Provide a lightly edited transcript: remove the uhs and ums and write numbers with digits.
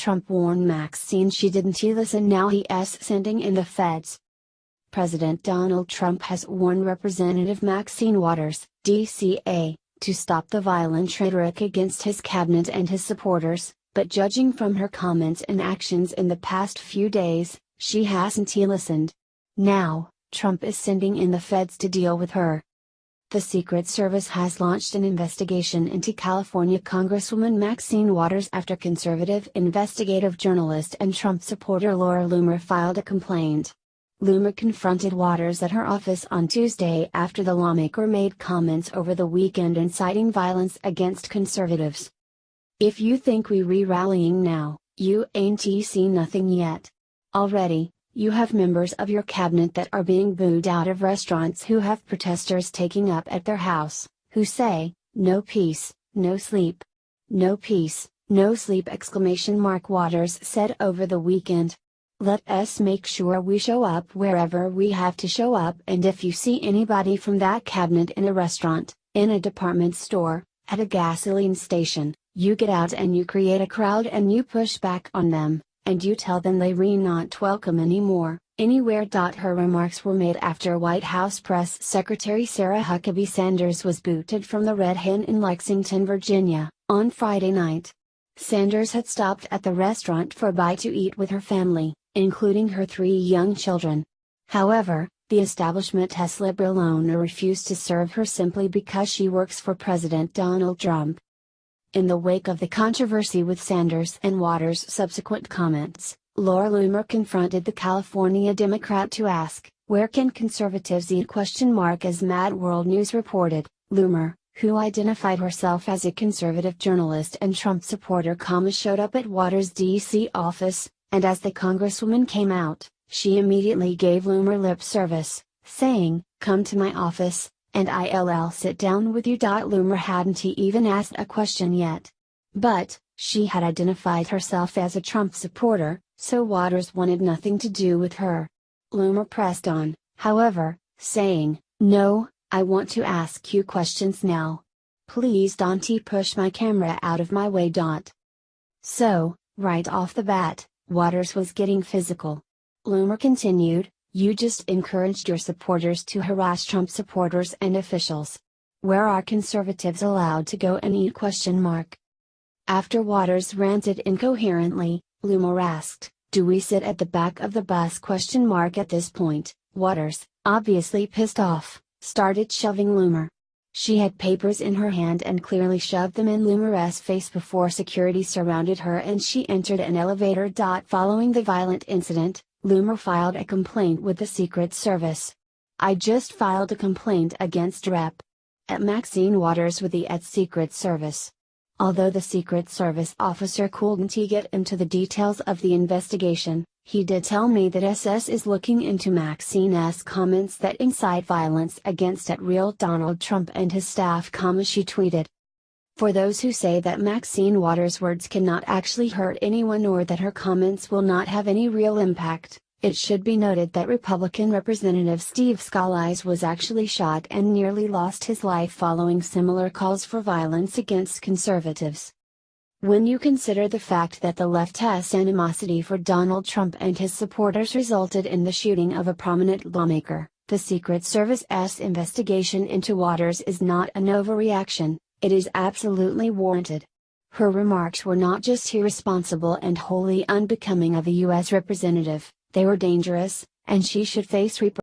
Trump warned Maxine she didn't listen. Now he's sending in the feds. President Donald Trump has warned Representative Maxine Waters, DCA, to stop the violent rhetoric against his cabinet and his supporters, but judging from her comments and actions in the past few days, she hasn't listened. Now, Trump is sending in the feds to deal with her. The Secret Service has launched an investigation into California Congresswoman Maxine Waters after conservative investigative journalist and Trump supporter Laura Loomer filed a complaint. Loomer confronted Waters at her office on Tuesday after the lawmaker made comments over the weekend inciting violence against conservatives. "If you think we rallying now, you ain't seen nothing yet. Already, you have members of your cabinet that are being booed out of restaurants who have protesters taking up at their house, who say, 'No peace, no sleep. No peace, no sleep!'" Waters said over the weekend. "Let us make sure we show up wherever we have to show up, and if you see anybody from that cabinet in a restaurant, in a department store, at a gasoline station, you get out and you create a crowd and you push back on them, and you tell them they're not welcome anymore, anywhere." Her remarks were made after White House Press Secretary Sarah Huckabee Sanders was booted from the Red Hen in Lexington, Virginia, on Friday night. Sanders had stopped at the restaurant for a bite to eat with her family, including her 3 young children. However, the establishment's liberal owner refused to serve her simply because she works for President Donald Trump. In the wake of the controversy with Sanders and Waters' subsequent comments, Laura Loomer confronted the California Democrat to ask, "Where can conservatives eat?" As Mad World News reported, Loomer, who identified herself as a conservative journalist and Trump supporter, showed up at Waters' D.C. office, and as the Congresswoman came out, she immediately gave Loomer lip service, saying, "Come to my office, and I'll sit down with you." Loomer hadn't even asked a question yet. But, she had identified herself as a Trump supporter, so Waters wanted nothing to do with her. Loomer pressed on, however, saying, "No, I want to ask you questions now. Please don't push my camera out of my way." So, right off the bat, Waters was getting physical. Loomer continued, "You just encouraged your supporters to harass Trump supporters and officials. Where are conservatives allowed to go and eat?" After Waters ranted incoherently, Loomer asked, "Do we sit at the back of the bus?" At this point, Waters, obviously pissed off, started shoving Loomer. She had papers in her hand and clearly shoved them in Loomer's face before security surrounded her and she entered an elevator. Following the violent incident, Loomer filed a complaint with the Secret Service. "I just filed a complaint against Rep. at Maxine Waters with the Secret Service." Although the Secret Service officer couldn't get into the details of the investigation, he did tell me that SS is looking into Maxine's comments that incite violence against real Donald Trump and his staff, she tweeted. For those who say that Maxine Waters' words cannot actually hurt anyone or that her comments will not have any real impact, it should be noted that Republican Representative Steve Scalise was actually shot and nearly lost his life following similar calls for violence against conservatives. When you consider the fact that the left's animosity for Donald Trump and his supporters resulted in the shooting of a prominent lawmaker, the Secret Service's investigation into Waters is not an overreaction, it is absolutely warranted. Her remarks were not just irresponsible and wholly unbecoming of a U.S. representative, they were dangerous, and she should face repercussions.